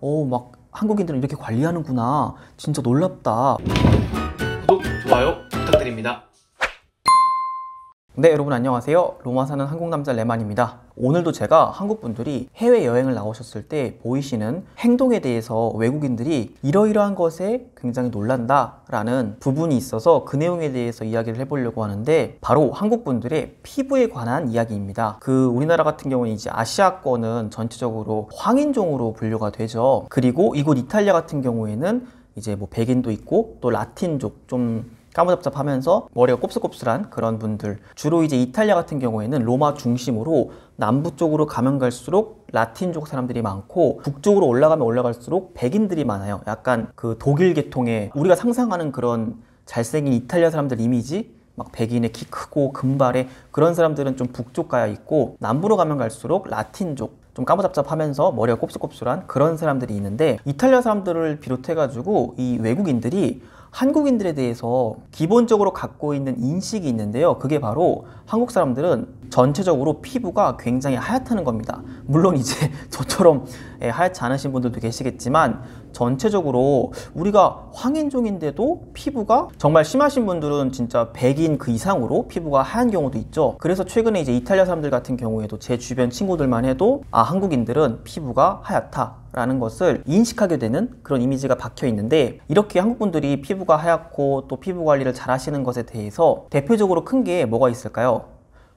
막 한국인들은 이렇게 관리하는구나. 진짜 놀랍다. 구독, 좋아요 부탁드립니다. 네, 여러분 안녕하세요. 로마 사는 한국 남자 레만입니다. 오늘도 제가 한국 분들이 해외여행을 나오셨을 때 보이시는 행동에 대해서 외국인들이 이러이러한 것에 굉장히 놀란다 라는 부분이 있어서 그 내용에 대해서 이야기를 해보려고 하는데, 바로 한국 분들의 피부에 관한 이야기입니다. 우리나라 같은 경우는 이제 아시아권은 전체적으로 황인종으로 분류가 되죠. 그리고 이곳 이탈리아 같은 경우에는 이제 뭐 백인도 있고 또 라틴족, 좀 까무잡잡하면서 머리가 곱슬곱슬한 그런 분들, 주로 이제 이탈리아 같은 경우에는 로마 중심으로 남부 쪽으로 가면 갈수록 라틴족 사람들이 많고, 북쪽으로 올라가면 올라갈수록 백인들이 많아요. 약간 그 독일 계통의 우리가 상상하는 그런 잘생긴 이탈리아 사람들 이미지, 막 백인의 키 크고 금발에 그런 사람들은 좀 북쪽 가야 있고, 남부로 가면 갈수록 라틴족, 좀 까무잡잡하면서 머리가 곱슬곱슬한 그런 사람들이 있는데, 이탈리아 사람들을 비롯해가지고 이 외국인들이 한국인들에 대해서 기본적으로 갖고 있는 인식이 있는데요. 그게 바로 한국 사람들은 전체적으로 피부가 굉장히 하얗다는 겁니다. 물론 이제 저처럼 하얗지 않으신 분들도 계시겠지만, 전체적으로 우리가 황인종인데도 피부가 정말 심하신 분들은 진짜 백인 그 이상으로 피부가 하얀 경우도 있죠. 그래서 최근에 이제 이탈리아 사람들 같은 경우에도 제 주변 친구들만 해도 한국인들은 피부가 하얗다 라는 것을 인식하게 되는 그런 이미지가 박혀 있는데, 이렇게 한국 분들이 피부가 하얗고 또 피부 관리를 잘 하시는 것에 대해서 대표적으로 큰 게 뭐가 있을까요?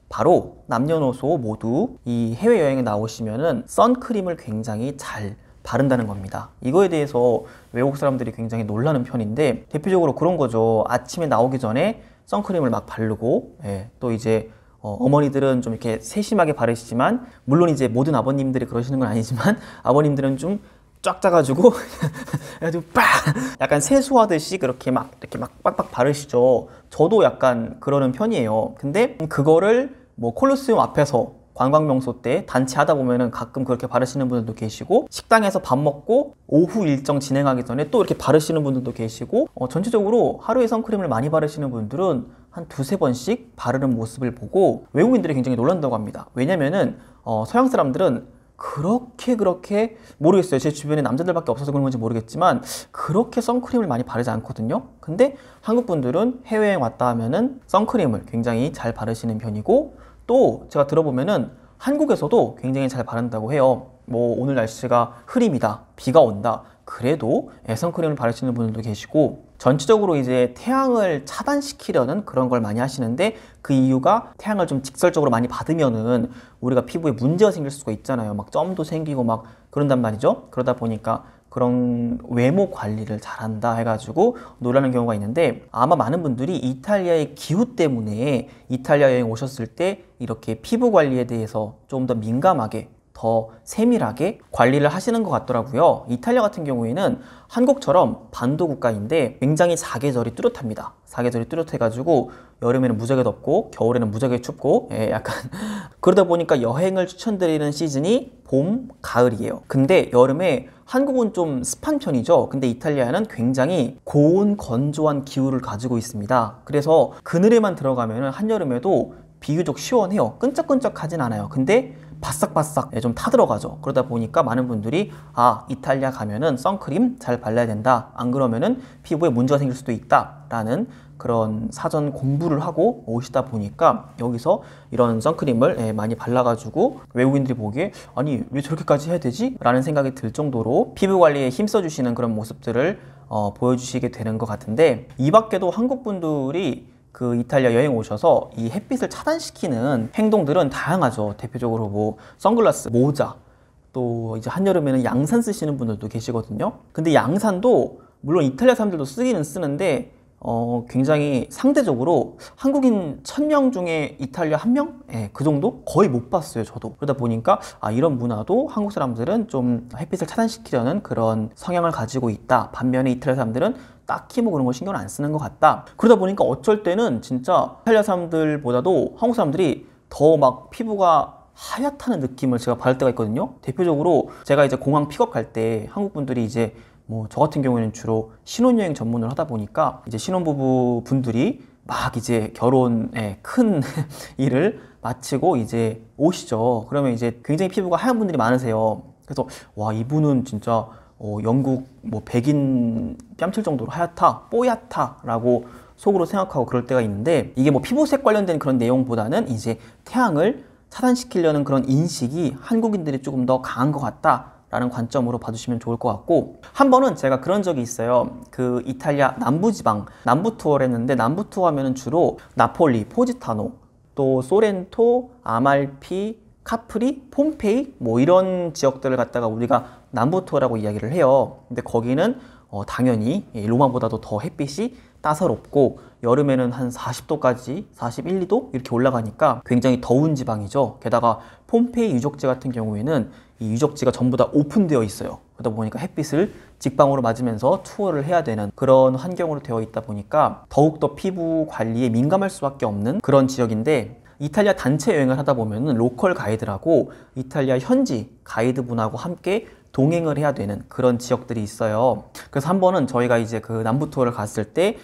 바로 남녀노소 모두 이 해외여행에 나오시면은 선크림을 굉장히 잘 바른다는 겁니다. 이거에 대해서 외국 사람들이 굉장히 놀라는 편인데, 대표적으로 그런 거죠. 아침에 나오기 전에 선크림을 막 바르고, 또 이제 어머니들은 좀 이렇게 세심하게 바르시지만, 물론 이제 모든 아버님들이 그러시는 건 아니지만 아버님들은 좀 쫙 짜가지고 그래가지고 빡 약간 세수하듯이 이렇게 막 빡빡 바르시죠. 저도 약간 그러는 편이에요. 근데 그거를 뭐 콜로세움 앞에서 관광명소 때 단체 하다 보면은 가끔 그렇게 바르시는 분들도 계시고, 식당에서 밥 먹고 오후 일정 진행하기 전에 또 이렇게 바르시는 분들도 계시고, 전체적으로 하루에 선크림을 많이 바르시는 분들은 한 두세 번씩 바르는 모습을 보고 외국인들이 굉장히 놀란다고 합니다. 왜냐면은 서양 사람들은 그렇게 모르겠어요. 제 주변에 남자들밖에 없어서 그런 건지 모르겠지만 그렇게 선크림을 많이 바르지 않거든요. 근데 한국 분들은 해외여행 왔다 하면은 선크림을 굉장히 잘 바르시는 편이고, 또 제가 들어보면은 한국에서도 굉장히 잘 바른다고 해요. 뭐 오늘 날씨가 흐립니다, 비가 온다, 그래도 선크림을 바르시는 분들도 계시고, 전체적으로 이제 태양을 차단시키려는 그런 걸 많이 하시는데, 그 이유가 태양을 좀 직설적으로 많이 받으면은 우리가 피부에 문제가 생길 수가 있잖아요. 막 점도 생기고 막 그런단 말이죠. 그러다 보니까 그런 외모 관리를 잘한다 해가지고 놀라는 경우가 있는데, 아마 많은 분들이 이탈리아의 기후 때문에 이탈리아 여행 오셨을 때 이렇게 피부 관리에 대해서 좀 더 민감하게, 더 세밀하게 관리를 하시는 것 같더라고요. 이탈리아 같은 경우에는 한국처럼 반도 국가인데 굉장히 사계절이 뚜렷합니다. 사계절이 뚜렷해가지고 여름에는 무지하게 덥고 겨울에는 무지하게 춥고, 약간 그러다 보니까 여행을 추천드리는 시즌이 봄, 가을이에요. 근데 여름에 한국은 좀 습한 편이죠. 근데 이탈리아는 굉장히 고온, 건조한 기후를 가지고 있습니다. 그래서 그늘에만 들어가면 한여름에도 비교적 시원해요. 끈적끈적하진 않아요. 근데 바싹바싹 좀 타들어가죠. 그러다 보니까 많은 분들이 이탈리아 가면은 선크림 잘 발라야 된다, 안 그러면은 피부에 문제가 생길 수도 있다 라는 그런 사전 공부를 하고 오시다 보니까 여기서 이런 선크림을 많이 발라가지고 외국인들이 보기에 아니 왜 저렇게까지 해야 되지? 라는 생각이 들 정도로 피부 관리에 힘써주시는 그런 모습들을 보여주시게 되는 것 같은데, 이 밖에도 한국 분들이 그 이탈리아 여행 오셔서 이 햇빛을 차단시키는 행동들은 다양하죠. 대표적으로 뭐 선글라스, 모자, 또 이제 한여름에는 양산 쓰시는 분들도 계시거든요. 근데 양산도 물론 이탈리아 사람들도 쓰기는 쓰는데 굉장히 상대적으로 한국인 1000명 중에 이탈리아 1명? 그 정도? 거의 못 봤어요, 저도. 그러다 보니까 이런 문화도 한국 사람들은 좀 햇빛을 차단시키려는 그런 성향을 가지고 있다. 반면에 이탈리아 사람들은 딱히 뭐 그런 거 신경을 안 쓰는 것 같다. 그러다 보니까 어쩔 때는 진짜 이탈리아 사람들보다도 한국 사람들이 더 막 피부가 하얗다는 느낌을 제가 받을 때가 있거든요. 대표적으로 제가 이제 공항 픽업 갈 때 한국 분들이 이제 뭐 저 같은 경우에는 주로 신혼여행 전문을 하다 보니까 이제 신혼부부 분들이 막 이제 결혼에 큰 일을 마치고 이제 오시죠. 그러면 이제 굉장히 피부가 하얀 분들이 많으세요. 그래서 와, 이분은 진짜 영국 뭐 백인 뺨칠 정도로 하얗다, 뽀얗다라고 속으로 생각하고 그럴 때가 있는데, 이게 뭐 피부색 관련된 그런 내용보다는 이제 태양을 차단시키려는 그런 인식이 한국인들이 조금 더 강한 것 같다라는 관점으로 봐주시면 좋을 것 같고, 한 번은 제가 그런 적이 있어요. 그 이탈리아 남부지방 남부 투어를 했는데, 남부 투어 하면은 주로 나폴리, 포지타노, 또 소렌토, 아말피, 카프리, 폼페이 뭐 이런 지역들을 갖다가 우리가 남부 투어라고 이야기를 해요. 근데 거기는 당연히 로마보다도 더 햇빛이 따사롭고, 여름에는 한 40도까지 41, 2도 이렇게 올라가니까 굉장히 더운 지방이죠. 게다가 폼페이 유적지 같은 경우에는 이 유적지가 전부 다 오픈되어 있어요. 그러다 보니까 햇빛을 직방으로 맞으면서 투어를 해야 되는 그런 환경으로 되어 있다 보니까 더욱더 피부 관리에 민감할 수밖에 없는 그런 지역인데, 이탈리아 단체 여행을 하다 보면은 로컬 가이드라고 이탈리아 현지 가이드분하고 함께 동행을 해야 되는 그런 지역들이 있어요. 그래서 한 번은 저희가 이제 그 남부 투어를 갔을 때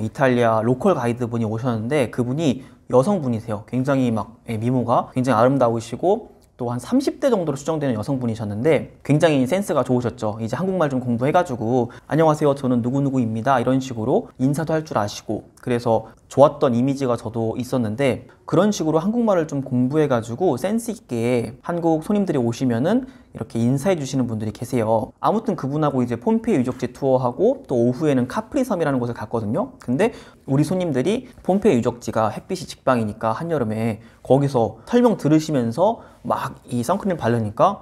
이탈리아 로컬 가이드분이 오셨는데, 그분이 여성분이세요. 굉장히 막 미모가 굉장히 아름다우시고 또 한 30대 정도로 추정되는 여성분이셨는데, 굉장히 센스가 좋으셨죠. 이제 한국말 좀 공부해가지고 안녕하세요, 저는 누구누구입니다 이런 식으로 인사도 할 줄 아시고, 그래서 좋았던 이미지가 저도 있었는데, 그런 식으로 한국말을 좀 공부해가지고 센스 있게 한국 손님들이 오시면은 이렇게 인사해 주시는 분들이 계세요. 아무튼 그분하고 이제 폼페이 유적지 투어하고 또 오후에는 카프리 섬이라는 곳을 갔거든요. 근데 우리 손님들이 폼페이 유적지가 햇빛이 직방이니까 한여름에 거기서 설명 들으시면서 막 이 선크림 바르니까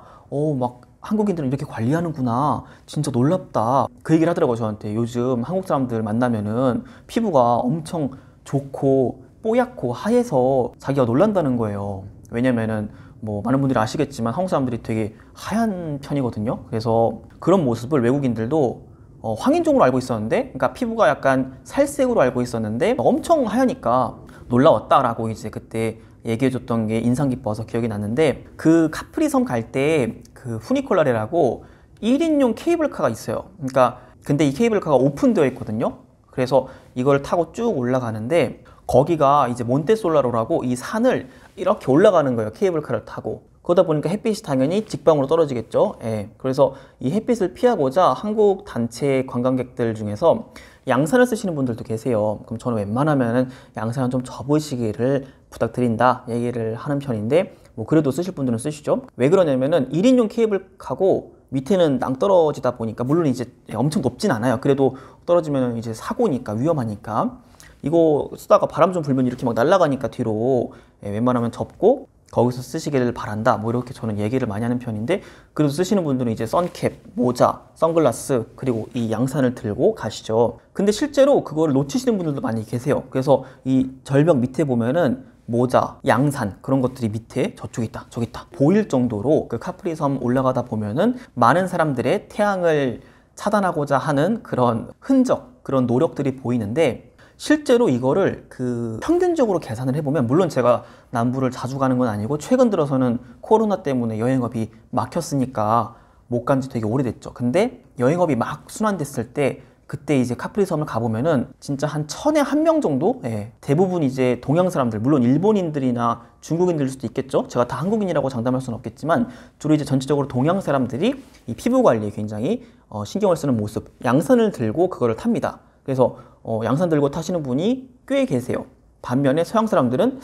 막 한국인들은 이렇게 관리하는구나, 진짜 놀랍다, 그 얘기를 하더라고요. 저한테 요즘 한국 사람들 만나면은 피부가 엄청 좋고 뽀얗고 하얘서 자기가 놀란다는 거예요. 왜냐면은 뭐 많은 분들이 아시겠지만 한국 사람들이 되게 하얀 편이거든요. 그래서 그런 모습을 외국인들도 황인종으로 알고 있었는데, 그러니까 피부가 약간 살색으로 알고 있었는데 엄청 하얘니까 놀라웠다라고 이제 그때 얘기해줬던 게 인상 깊어서 기억이 났는데, 그 카프리 섬 갈 때 그 후니콜라레라고 1인용 케이블카가 있어요. 그러니까 근데 이 케이블카가 오픈되어 있거든요. 그래서 이걸 타고 쭉 올라가는데, 거기가 이제 몬테솔라로라고 이 산을 이렇게 올라가는 거예요. 케이블카를 타고. 그러다 보니까 햇빛이 당연히 직방으로 떨어지겠죠. 예. 그래서 이 햇빛을 피하고자 한국 단체 관광객들 중에서 양산을 쓰시는 분들도 계세요. 그럼 저는 웬만하면은 양산은 좀 접으시기를 부탁드린다 얘기를 하는 편인데, 뭐 그래도 쓰실 분들은 쓰시죠. 왜 그러냐면은 1인용 케이블카고 밑에는 낭떠러지다 보니까, 물론 이제 엄청 높진 않아요. 그래도 떨어지면 이제 사고니까 위험하니까, 이거 쓰다가 바람 좀 불면 이렇게 막 날아가니까 뒤로 웬만하면 접고 거기서 쓰시기를 바란다, 뭐 이렇게 저는 얘기를 많이 하는 편인데, 그래도 쓰시는 분들은 이제 선캡, 모자, 선글라스, 그리고 이 양산을 들고 가시죠. 근데 실제로 그거를 놓치시는 분들도 많이 계세요. 그래서 이 절벽 밑에 보면은 모자, 양산 그런 것들이 밑에 저쪽에 있다, 저기 있다 보일 정도로 그 카프리 섬 올라가다 보면은 많은 사람들의 태양을 차단하고자 하는 그런 흔적, 그런 노력들이 보이는데, 실제로 이거를 그 평균적으로 계산을 해보면, 물론 제가 남부를 자주 가는 건 아니고 최근 들어서는 코로나 때문에 여행업이 막혔으니까 못 간지 되게 오래됐죠. 근데 여행업이 막 순환됐을 때, 그때 이제 카프리 섬을 가보면은 진짜 한 1000에 1명 정도? 대부분 이제 동양 사람들, 물론 일본인들이나 중국인들일 수도 있겠죠. 제가 다 한국인이라고 장담할 수는 없겠지만 주로 이제 전체적으로 동양 사람들이 이 피부 관리에 굉장히 신경을 쓰는 모습, 양산을 들고 그거를 탑니다. 그래서 양산 들고 타시는 분이 꽤 계세요. 반면에 서양 사람들은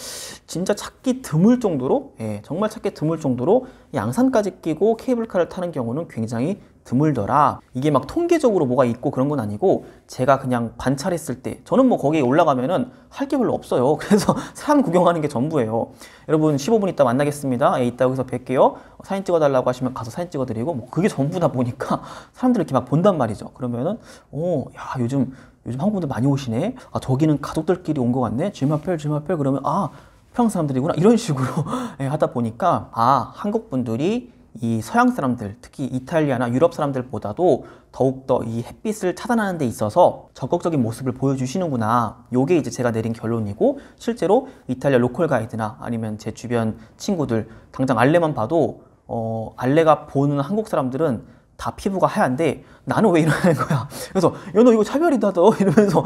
진짜 찾기 드물 정도로, 정말 찾기 드물 정도로 양산까지 끼고 케이블카를 타는 경우는 굉장히 드물더라. 이게 막 통계적으로 뭐가 있고 그런 건 아니고, 제가 그냥 관찰했을 때, 저는 뭐 거기에 올라가면은 할 게 별로 없어요. 그래서 사람 구경하는 게 전부예요. 여러분 15분 있다 만나겠습니다. 이따 여기서 뵐게요. 사진 찍어달라고 하시면 가서 사진 찍어드리고, 뭐 그게 전부다 보니까 사람들이 이렇게 막 본단 말이죠. 그러면은 야, 요즘 한국분들 많이 오시네. 아, 저기는 가족들끼리 온 것 같네. 주마펠 그러면 프랑스 사람들이구나, 이런 식으로 하다 보니까 한국 분들이 이 서양 사람들, 특히 이탈리아나 유럽 사람들보다도 더욱더 이 햇빛을 차단하는 데 있어서 적극적인 모습을 보여주시는구나. 요게 이제 제가 내린 결론이고, 실제로 이탈리아 로컬 가이드나 아니면 제 주변 친구들, 당장 알레만 봐도 알레가 보는 한국 사람들은 다 피부가 하얀데 나는 왜 이러는 거야. 그래서 야, 너 이거 차별이다 너, 이러면서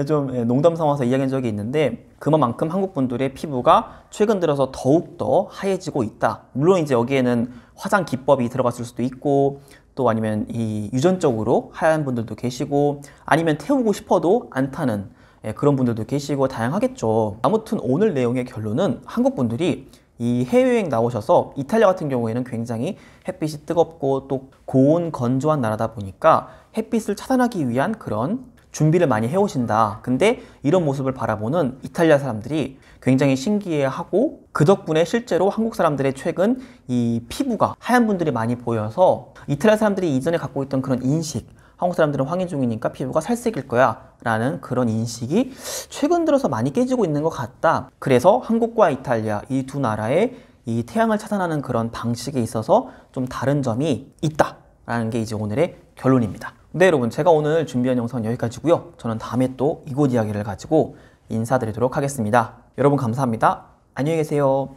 좀 농담 삼아서 이야기한 적이 있는데, 그만큼 한국 분들의 피부가 최근 들어서 더욱더 하얘지고 있다. 물론 이제 여기에는 화장 기법이 들어갔을 수도 있고, 또 아니면 이 유전적으로 하얀 분들도 계시고 아니면 태우고 싶어도 안 타는 그런 분들도 계시고 다양하겠죠. 아무튼 오늘 내용의 결론은 한국 분들이 이 해외여행 나오셔서 이탈리아 같은 경우에는 굉장히 햇빛이 뜨겁고 또 고온 건조한 나라다 보니까 햇빛을 차단하기 위한 그런 준비를 많이 해오신다. 근데 이런 모습을 바라보는 이탈리아 사람들이 굉장히 신기해하고 그 덕분에 실제로 한국 사람들의 최근 이 피부가 하얀 분들이 많이 보여서 이탈리아 사람들이 이전에 갖고 있던 그런 인식, 한국 사람들은 황인종이니까 피부가 살색일 거야 라는 그런 인식이 최근 들어서 많이 깨지고 있는 것 같다. 그래서 한국과 이탈리아 이 두 나라의 이 태양을 차단하는 그런 방식에 있어서 좀 다른 점이 있다 라는 게 이제 오늘의 결론입니다. 네, 여러분, 제가 오늘 준비한 영상은 여기까지고요. 저는 다음에 또 이곳 이야기를 가지고 인사드리도록 하겠습니다. 여러분 감사합니다. 안녕히 계세요.